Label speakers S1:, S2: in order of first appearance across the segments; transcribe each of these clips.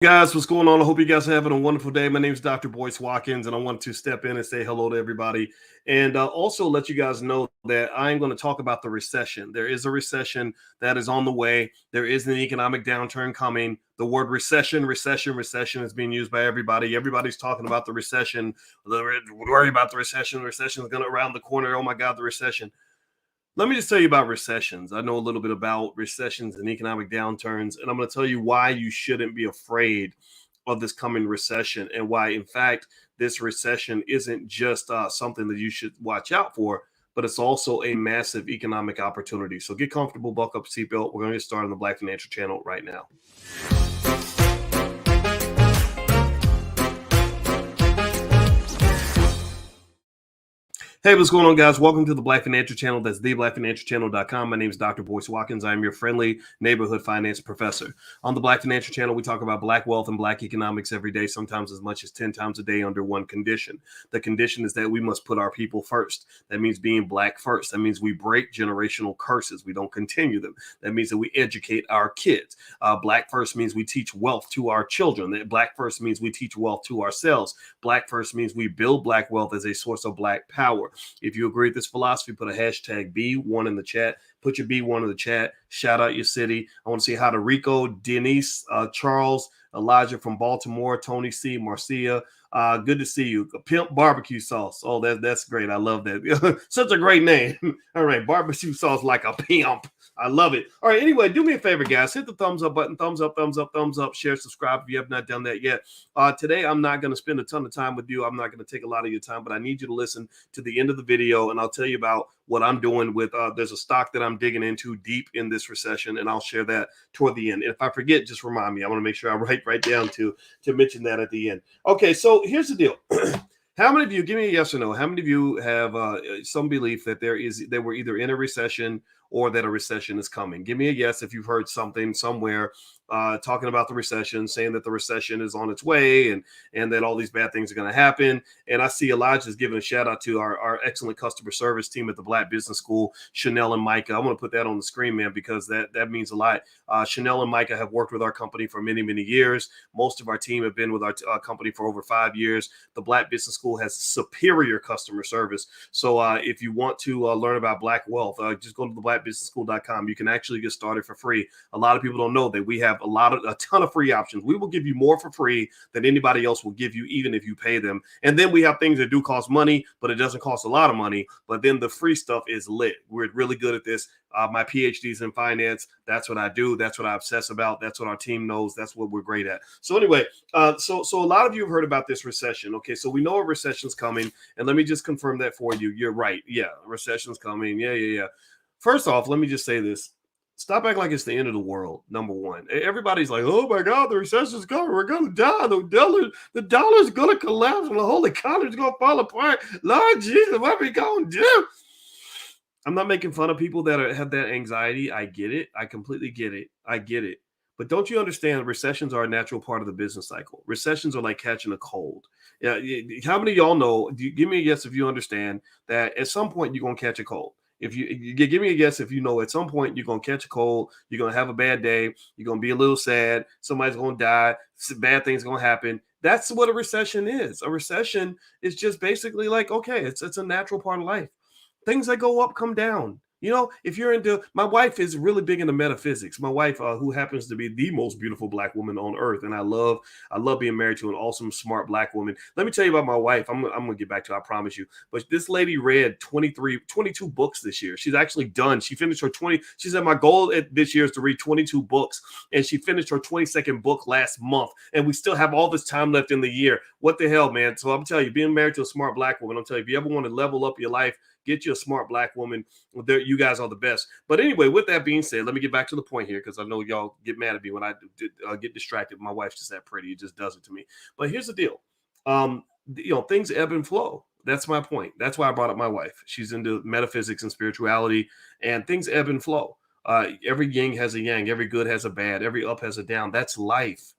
S1: Guys, what's going on? I hope you guys are having a wonderful day. My name is Dr. Boyce Watkins, and I want to step in and say hello to everybody, and also let you guys know that I'm going to talk about the recession. There is a recession that is on the way. There is an economic downturn coming. The word recession is being used by everybody. Everybody's talking about the recession. Worry about the recession. The recession is going to around the corner. Oh my God, the recession. Let me just tell you about recessions. I know a little bit about recessions and economic downturns, and I'm going to tell you why you shouldn't be afraid of this coming recession and why, in fact, this recession isn't just something that you should watch out for, but it's also a massive economic opportunity. So get comfortable, buckle up, seatbelt. We're going to get started on the Black Financial Channel right now. Hey, what's going on, guys? Welcome to the Black Financial Channel. That's theblackfinancialchannel.com. My name is Dr. Boyce Watkins. I am your friendly neighborhood finance professor. On the Black Financial Channel, we talk about Black wealth and Black economics every day, sometimes as much as 10 times a day under one condition. The condition is that we must put our people first. That means being Black first. That means we break generational curses. We don't continue them. That means that we educate our kids. Black first means we teach wealth to our children. Black first means we teach wealth to ourselves. Black first means we build Black wealth as a source of Black power. If you agree with this philosophy, put a hashtag B1 in the chat. Put your B1 in the chat. Shout out your city. I want to say hi to Rico, Denise, Charles, Elijah from Baltimore, Tony C, Marcia. Good to see you. Pimp barbecue sauce. Oh, that's great. I love that. Such a great name. All right, barbecue sauce like a pimp. I love it. All right, anyway, do me a favor, guys. Hit the thumbs up button. Thumbs up, thumbs up, thumbs up. Share, subscribe if you have not done that yet. Today, I'm not going to spend a ton of time with you. I'm not going to take a lot of your time, but I need you to listen to the end of the video, and I'll tell you about what I'm doing with, there's a stock that I'm digging into deep in this recession, and I'll share that toward the end. If I forget, just remind me. I want to make sure I write right down to mention that at the end. Okay, so here's the deal. How many of you, give me a yes or no, how many of you have some belief that we're either in a recession or that a recession is coming? Give me a yes if you've heard something somewhere talking about the recession, saying that the recession is on its way and that all these bad things are going to happen. And I see Elijah's giving a shout out to our excellent customer service team at the Black Business School, Chanel and Micah. I want to put that on the screen, man, because that means a lot. Chanel and Micah have worked with our company for many, many years. Most of our team have been with our company for over 5 years. The Black Business School has superior customer service. So if you want to learn about Black wealth, just go to theblackbusinessschool.com. You can actually get started for free. A lot of people don't know that we have a ton of free options. We will give you more for free than anybody else will give you, even if you pay them. And then we have things that do cost money, but it doesn't cost a lot of money. But then the free stuff is lit. We're really good at this. My PhD's in finance. That's what I do. That's what I obsess about. That's what our team knows. That's what we're great at. So anyway, so a lot of you have heard about this recession. Okay, so we know a recession's coming, and let me just confirm that for you. You're right. Yeah, recession's coming. Yeah. First off, let me just say this. Stop acting like it's the end of the world, number one. Everybody's like, oh my God, the recession's coming. We're going to die. The dollar's going to collapse and the whole economy's going to fall apart. Lord Jesus, what are we going to do? I'm not making fun of people that have that anxiety. I get it. I completely get it. I get it. But don't you understand recessions are a natural part of the business cycle? Recessions are like catching a cold. Yeah, how many of y'all know? Give me a yes if you understand that at some point you're going to catch a cold. If you give me a guess if you know at some point you're going to catch a cold, you're going to have a bad day, you're going to be a little sad, somebody's going to die, bad things going to happen. That's what a recession is. A recession is just basically like, okay, it's a natural part of life. Things that go up come down. You know, if you're into, my wife is really big into metaphysics. My wife, who happens to be the most beautiful Black woman on earth, and I love being married to an awesome, smart Black woman. Let me tell you about my wife. I'm gonna get back to it, I promise you. But this lady read 22 books this year. She's actually done. She finished her 20. She said my goal this year is to read 22 books, and she finished her 22nd book last month. And we still have all this time left in the year. What the hell, man? So I'm telling you, being married to a smart Black woman, I'm telling you, if you ever want to level up your life, get you a smart Black woman. You guys are the best. But anyway, with that being said, let me get back to the point here because I know y'all get mad at me when I get distracted. My wife's just that pretty. It just does it to me. But here's the deal. Things ebb and flow. That's my point. That's why I brought up my wife. She's into metaphysics and spirituality, and things ebb and flow. Every yin has a yang. Every good has a bad. Every up has a down. That's life.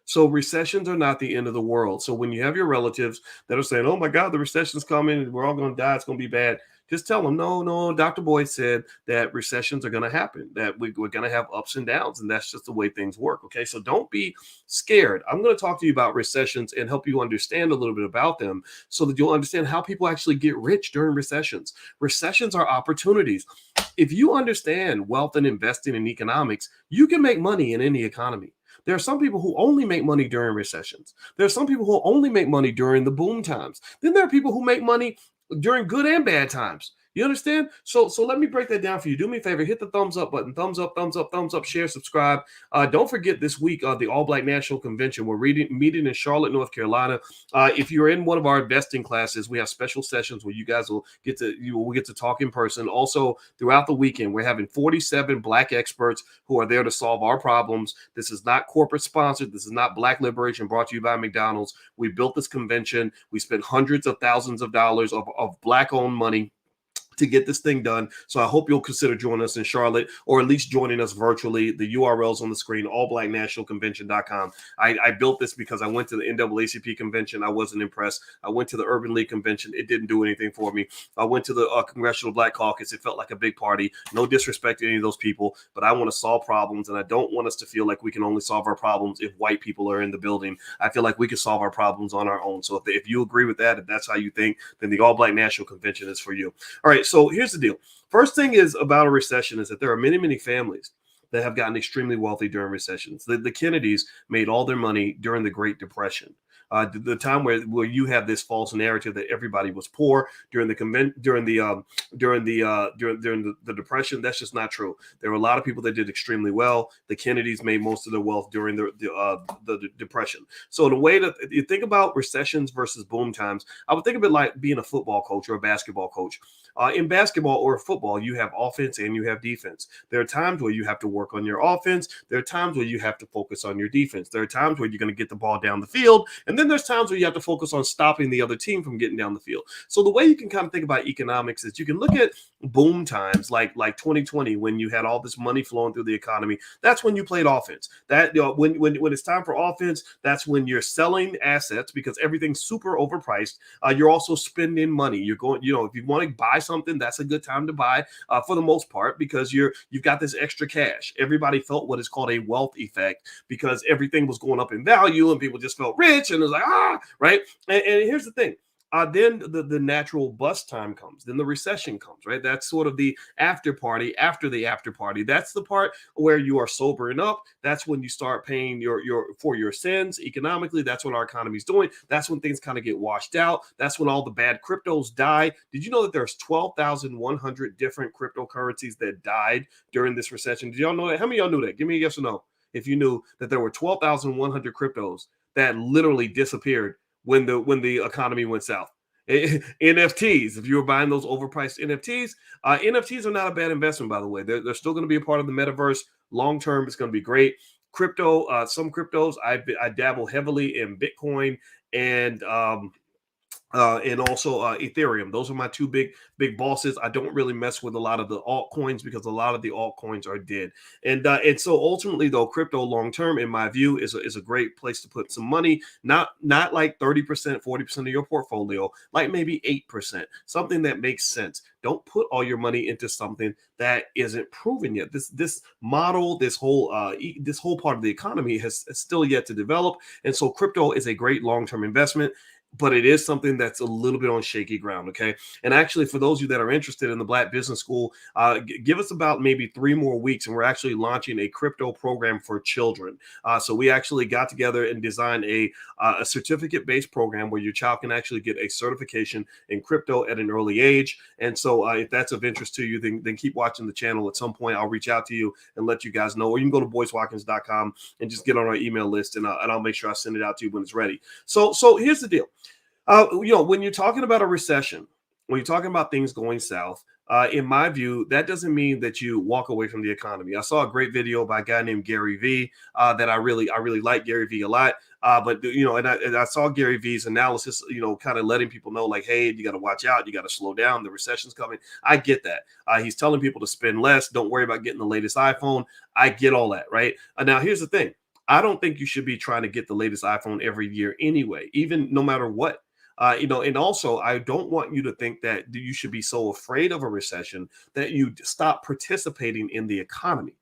S1: So recessions are not the end of the world. So when you have your relatives that are saying, oh my God, the recession's coming and we're all going to die, it's going to be bad. Just tell them, no, no, Dr. Boyd said that recessions are going to happen, that we're going to have ups and downs, and that's just the way things work. Okay, so don't be scared. I'm going to talk to you about recessions and help you understand a little bit about them so that you'll understand how people actually get rich during recessions. Recessions are opportunities. If you understand wealth and investing in economics, you can make money in any economy. There are some people who only make money during recessions. There are some people who only make money during the boom times. Then there are people who make money during good and bad times. You understand? So let me break that down for you. Do me a favor, hit the thumbs up button, thumbs up, thumbs up, thumbs up, share, subscribe. Don't forget this week, the All Black National Convention. We're meeting in Charlotte, North Carolina. If you're in one of our investing classes, we have special sessions where you guys will get to talk in person. Also, throughout the weekend, we're having 47 Black experts who are there to solve our problems. This is not corporate sponsored. This is not Black Liberation brought to you by McDonald's. We built this convention. We spent hundreds of thousands of dollars of Black-owned money to get this thing done. So I hope you'll consider joining us in Charlotte, or at least joining us virtually. The URL's on the screen, allblacknationalconvention.com. I built this because I went to the NAACP convention. I wasn't impressed. I went to the Urban League convention. It didn't do anything for me. I went to the Congressional Black Caucus. It felt like a big party. No disrespect to any of those people, but I want to solve problems, and I don't want us to feel like we can only solve our problems if white people are in the building. I feel like we can solve our problems on our own. So if you agree with that, if that's how you think, then the All Black National Convention is for you. All right. So here's the deal. First thing is about a recession is that there are many, many families that have gotten extremely wealthy during recessions. The Kennedys made all their money during the Great Depression. The time where you have this false narrative that everybody was poor during the Depression. That's just not true. There were a lot of people that did extremely well. The Kennedys made most of their wealth during the Depression. So the way that you think about recessions versus boom times, I would think of it like being a football coach or a basketball coach. In basketball or football, you have offense and you have defense. There are times where you have to work on your offense. There are times where you have to focus on your defense. There are times where you're going to get the ball down the field. And then there's times where you have to focus on stopping the other team from getting down the field. So the way you can kind of think about economics is you can look at boom times like 2020 when you had all this money flowing through the economy. That's when you played offense. That when it's time for offense, that's when you're selling assets because everything's super overpriced. You're also spending money. You're going, if you want to buy something, that's a good time to buy for the most part because you've got this extra cash. Everybody felt what is called a wealth effect because everything was going up in value and people just felt rich and it was like, right? And here's the thing. Then the natural bust time comes. Then the recession comes, right? That's sort of the after party after the after party. That's the part where you are sobering up. That's when you start paying for your sins economically. That's what our economy is doing. That's when things kind of get washed out. That's when all the bad cryptos die. Did you know that there's 12,100 different cryptocurrencies that died during this recession? Did y'all know that? How many of y'all knew that? Give me a yes or no if you knew that there were 12,100 cryptos that literally disappeared when the economy went south. NFTs, if you were buying those overpriced NFTs, NFTs are not a bad investment, by the way. They're still going to be a part of the metaverse. Long term, it's going to be great. Crypto, some cryptos, I dabble heavily in Bitcoin and also Ethereum. Those are my two big bosses. I don't really mess with a lot of the altcoins because a lot of the altcoins are dead. And so ultimately, though, crypto long term, in my view, is a great place to put some money. Not like 30%, 40% of your portfolio, like maybe 8%, something that makes sense. Don't put all your money into something that isn't proven yet. This model, this whole part of the economy has still yet to develop. And so crypto is a great long-term investment, but it is something that's a little bit on shaky ground, okay? And actually, for those of you that are interested in the Black Business School, give us about maybe 3 more weeks, and we're actually launching a crypto program for children. So we actually got together and designed a certificate-based program where your child can actually get a certification in crypto at an early age. And so if that's of interest to you, then keep watching the channel. At some point, I'll reach out to you and let you guys know, or you can go to boycewatkins.com and just get on our email list, and I'll make sure I send it out to you when it's ready. So here's the deal. When you're talking about a recession, when you're talking about things going south, in my view, that doesn't mean that you walk away from the economy. I saw a great video by a guy named Gary Vee that I really like Gary Vee a lot. But I saw Gary Vee's analysis, kind of letting people know, like, hey, you got to watch out, you got to slow down, the recession's coming. I get that. He's telling people to spend less. Don't worry about getting the latest iPhone. I get all that, right? Now, here's the thing. I don't think you should be trying to get the latest iPhone every year anyway, even no matter what. And also I don't want you to think that you should be so afraid of a recession that you stop participating in the economy.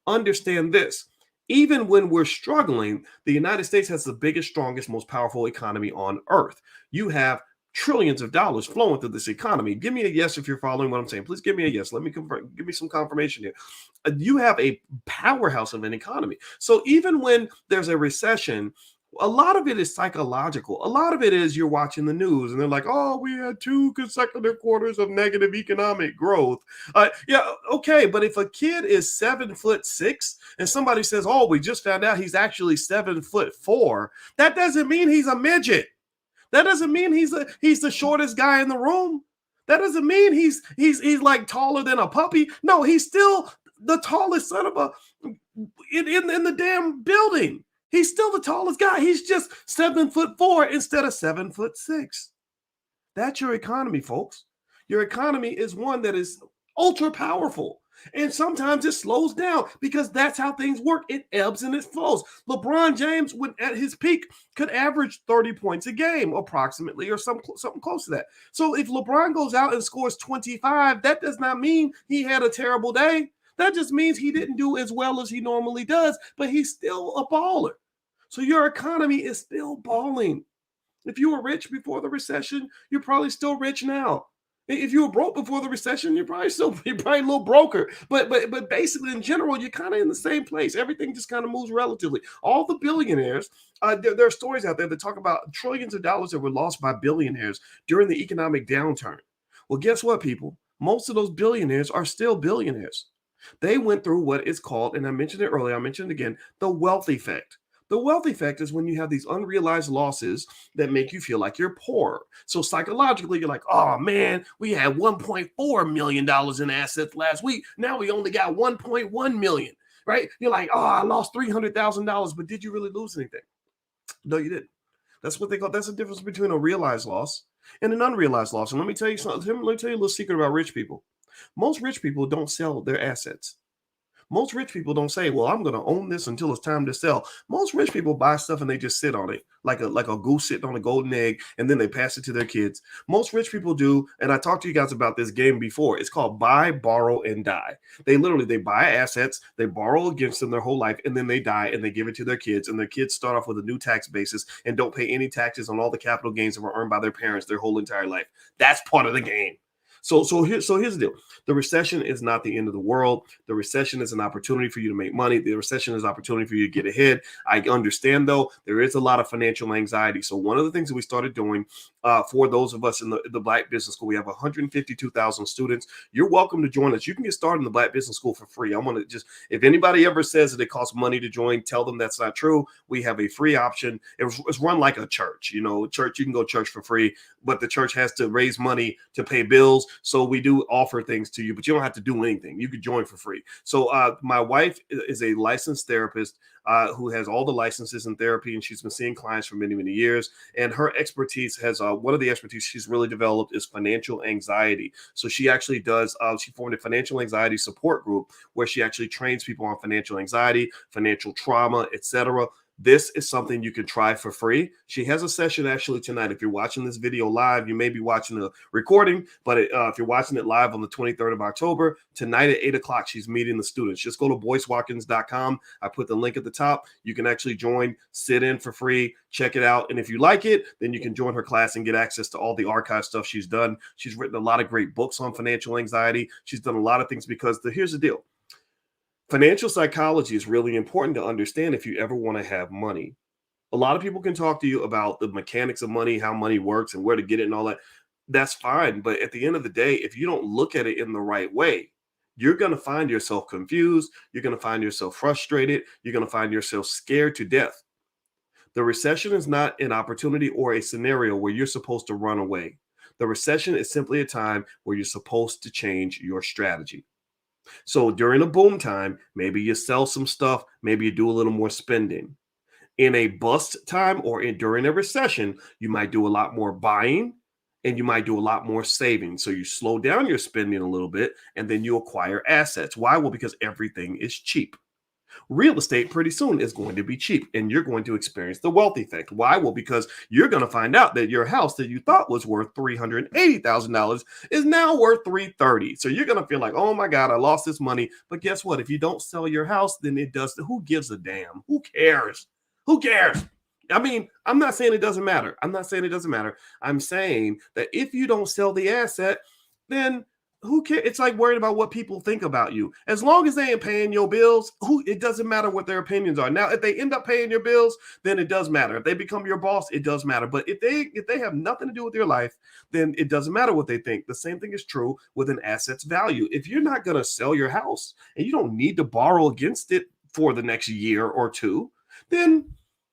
S1: Understand this. Even when we're struggling, the United States has the biggest, strongest, most powerful economy on earth. You have trillions of dollars flowing through this economy. Give me a yes if you're following what I'm saying. Please give me a yes. Let me confirm. Give me some confirmation here. You have a powerhouse of an economy. So even when there's a recession, a lot of it is psychological. A lot of it is you're watching the news and they're like, oh, we had 2 consecutive quarters of negative economic growth. Yeah, okay. But if a kid is 7'6" and somebody says, oh, we just found out he's actually 7'4", that doesn't mean he's a midget. That doesn't mean he's the shortest guy in the room. That doesn't mean he's like taller than a puppy. No, he's still the tallest son of a in the damn building. He's still the tallest guy. He's just 7'4" instead of 7'6". That's your economy, folks. Your economy is one that is ultra powerful. And sometimes it slows down because that's how things work. It ebbs and it flows. LeBron James, when at his peak, could average 30 points a game approximately, or something close to that. So if LeBron goes out and scores 25, that does not mean he had a terrible day. That just means he didn't do as well as he normally does, but he's still a baller. So your economy is still balling. If you were rich before the recession, you're probably still rich now. If you were broke before the recession, you're probably a little broker. But basically, in general, you're kind of in the same place. Everything just kind of moves relatively. All the billionaires, there are stories out there that talk about trillions of dollars that were lost by billionaires during the economic downturn. Well, guess what, people? Most of those billionaires are still billionaires. They went through what is called, and I mentioned it earlier, I mentioned it again, the wealth effect. The wealth effect is when you have these unrealized losses that make you feel like you're poor. So psychologically, you're like, oh man, we had $1.4 million in assets last week. Now we only got 1.1 million, right? You're like, oh, I lost $300,000, but did you really lose anything? No, you didn't. That's what they call, that's the difference between a realized loss and an unrealized loss. And let me tell you something, let me tell you a little secret about rich people. Most rich people don't sell their assets. Most rich people don't say, well, I'm going to own this until it's time to sell. Most rich people buy stuff and they just sit on it like a goose sitting on a golden egg, and then they pass it to their kids. Most rich people do, and I talked to you guys about this game before. It's called buy, borrow, and die. They buy assets, they borrow against them their whole life, and then they die and they give it to their kids, and their kids start off with a new tax basis and don't pay any taxes on all the capital gains that were earned by their parents their whole entire life. That's part of the game. So here's the deal. The recession is not the end of the world. The recession is an opportunity for you to make money. The recession is an opportunity for you to get ahead. I understand, though, there is a lot of financial anxiety. So one of the things that we started doing for those of us in the Black Business School, we have 152,000 students. You're welcome to join us. You can get started in the Black Business School for free. I want to just, if anybody ever says that it costs money to join, tell them that's not true. We have a free option. It's run like a church. Church, you can go to church for free, but the church has to raise money to pay bills. So we do offer things to you, but you don't have to do anything. You could join for free. So my wife is a licensed therapist who has all the licenses in therapy, and she's been seeing clients for many, many years. And her expertise has one of the expertise she's really developed is financial anxiety. So she actually does, she formed a financial anxiety support group where she actually trains people on financial anxiety, financial trauma, etc. This is something you can try for free. She has a session actually tonight. If you're watching this video live, you may be watching the recording, but if you're watching it live on the 23rd of October, tonight at 8 o'clock, she's meeting the students. Just go to boycewatkins.com. I put the link at the top. You can actually join, sit in for free, check it out. And if you like it, then you can join her class and get access to all the archive stuff she's done. She's written a lot of great books on financial anxiety. She's done a lot of things because here's the deal. Financial psychology is really important to understand if you ever want to have money. A lot of people can talk to you about the mechanics of money, how money works and where to get it and all that. That's fine. But at the end of the day, if you don't look at it in the right way, you're going to find yourself confused. You're going to find yourself frustrated. You're going to find yourself scared to death. The recession is not an opportunity or a scenario where you're supposed to run away. The recession is simply a time where you're supposed to change your strategy. So during a boom time, maybe you sell some stuff, maybe you do a little more spending. In a bust time or during a recession, you might do a lot more buying and you might do a lot more saving. So you slow down your spending a little bit and then you acquire assets. Why? Well, because everything is cheap. Real estate pretty soon is going to be cheap and you're going to experience the wealth effect. Why? Well, because you're going to find out that your house that you thought was worth $380,000 is now worth $330,000. So you're going to feel like, oh my God, I lost this money. But guess what? If you don't sell your house, then it does. Who gives a damn? Who cares? Who cares? I mean, I'm not saying it doesn't matter. I'm not saying it doesn't matter. I'm saying that if you don't sell the asset, then who cares? It's like worrying about what people think about you. As long as they ain't paying your bills, it doesn't matter what their opinions are. Now, if they end up paying your bills, then it does matter. If they become your boss, it does matter. But if they have nothing to do with your life, then it doesn't matter what they think. The same thing is true with an asset's value. If you're not going to sell your house and you don't need to borrow against it for the next year or two, then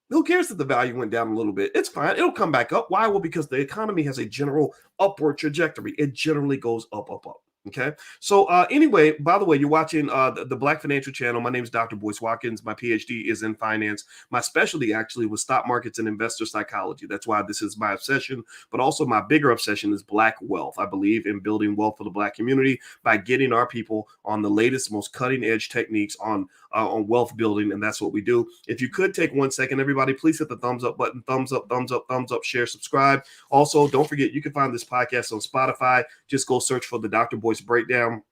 S1: who cares if the value went down a little bit? It's fine. It'll come back up. Why? Well, because the economy has a general upward trajectory. It generally goes up, up, up. Okay. So anyway, by the way, you're watching the Black Financial Channel. My name is Dr. Boyce Watkins. My PhD is in finance. My specialty actually was stock markets and investor psychology. That's why this is my obsession. But also my bigger obsession is Black wealth. I believe in building wealth for the Black community by getting our people on the latest, most cutting edge techniques on wealth building. And that's what we do. If you could take 1 second, everybody, please hit the thumbs up button. Thumbs up, thumbs up, thumbs up, share, subscribe. Also, don't forget, you can find this podcast on Spotify. Just go search for the Dr. Boyce Breakdown.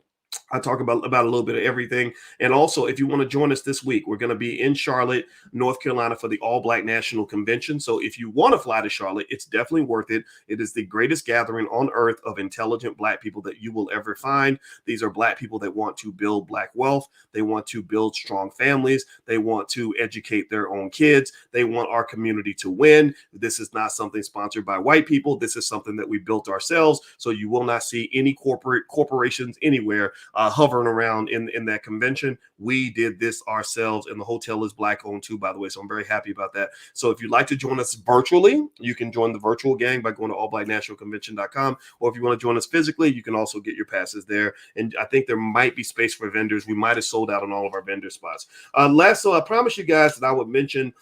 S1: I talk about a little bit of everything. And also, if you want to join us this week, we're going to be in Charlotte, North Carolina for the All Black National Convention. So if you want to fly to Charlotte, it's definitely worth it. It is the greatest gathering on earth of intelligent Black people that you will ever find. These are Black people that want to build Black wealth. They want to build strong families. They want to educate their own kids. They want our community to win. This is not something sponsored by white people. This is something that we built ourselves. So you will not see any corporations anywhere hovering around in that convention. We did this ourselves, and the hotel is Black owned too, by the way. So I'm very happy about that. So if you'd like to join us virtually, you can join the virtual gang by going to allblacknationalconvention.com. Or if you want to join us physically, you can also get your passes there. And I think there might be space for vendors. We might have sold out on all of our vendor spots. So I promised you guys that I would mention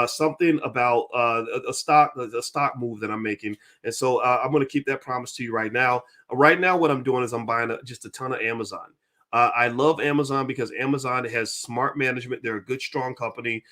S1: something about a stock move that I'm making. And so I'm going to keep that promise to you right now. Right now, what I'm doing is I'm buying just a ton of Amazon. I love Amazon because Amazon has smart management. They're a good, strong company.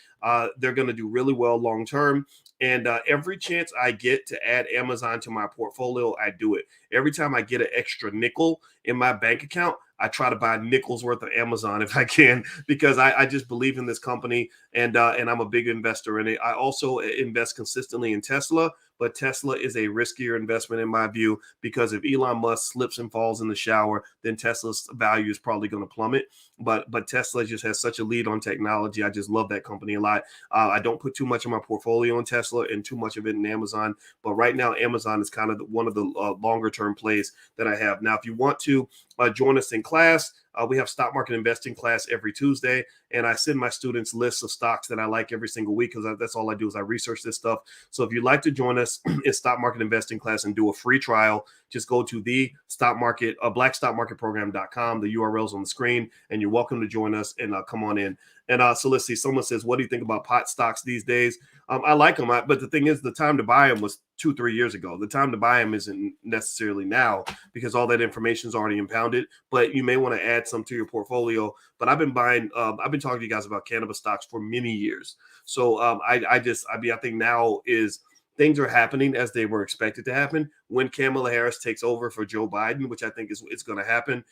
S1: They're going to do really well long term. And every chance I get to add Amazon to my portfolio, I do it. Every time I get an extra nickel in my bank account, I try to buy nickels worth of Amazon if I can, because I just believe in this company and I'm a big investor in it. I also invest consistently in Tesla, but Tesla is a riskier investment in my view, because if Elon Musk slips and falls in the shower, then Tesla's value is probably going to plummet. But Tesla just has such a lead on technology. I just love that company a lot. I don't put too much of my portfolio in Tesla and too much of it in Amazon. But right now, Amazon is kind of one of the longer term plays that I have. Now, if you want to join us in class, we have stock market investing class every Tuesday, and I send my students lists of stocks that I like every single week, because that's all I do is I research this stuff. So if you'd like to join us in stock market investing class and do a free trial, just go to the stock market, blackstockmarketprogram.com. The URL's on the screen, and you're welcome to join us and come on in. And so let's see. Someone says, what do you think about pot stocks these days? I like them, but the thing is, the time to buy them was 2-3 years ago. The time to buy them isn't necessarily now, because all that information is already impounded. But you may want to add some to your portfolio. But I've been buying. I've been talking to you guys about cannabis stocks for many years. So I think now is things are happening as they were expected to happen. When Kamala Harris takes over for Joe Biden, which I think it's going to happen,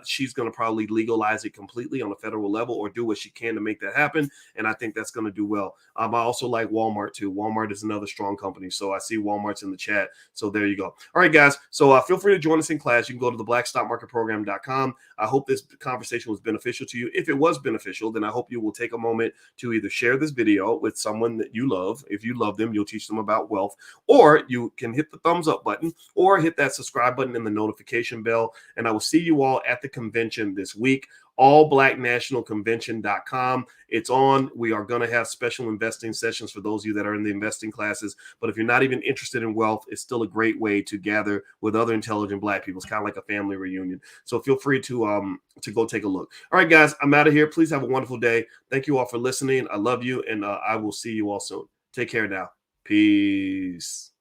S1: she's going to probably legalize it completely on a federal level, or do what she can to make that happen. And I think that's going to do well. I also like Walmart too. Walmart is another strong company. So I see Walmart's in the chat. So there you go. All right, guys. So feel free to join us in class. You can go to the blackstockmarketprogram.com. I hope this conversation was beneficial to you. If it was beneficial, then I hope you will take a moment to either share this video with someone that you love. If you love them, you'll teach them about wealth, or you can hit the thumbs up button, or hit that subscribe button and the notification bell. And I will see you all at the convention this week. allblacknationalconvention.com. It's on. We are going to have special investing sessions for those of you that are in the investing classes. But if you're not even interested in wealth, it's still a great way to gather with other intelligent Black people. It's kind of like a family reunion. So feel free to go take a look. All right, guys, I'm out of here. Please have a wonderful day. Thank you all for listening. I love you, and I will see you all soon. Take care now. Peace.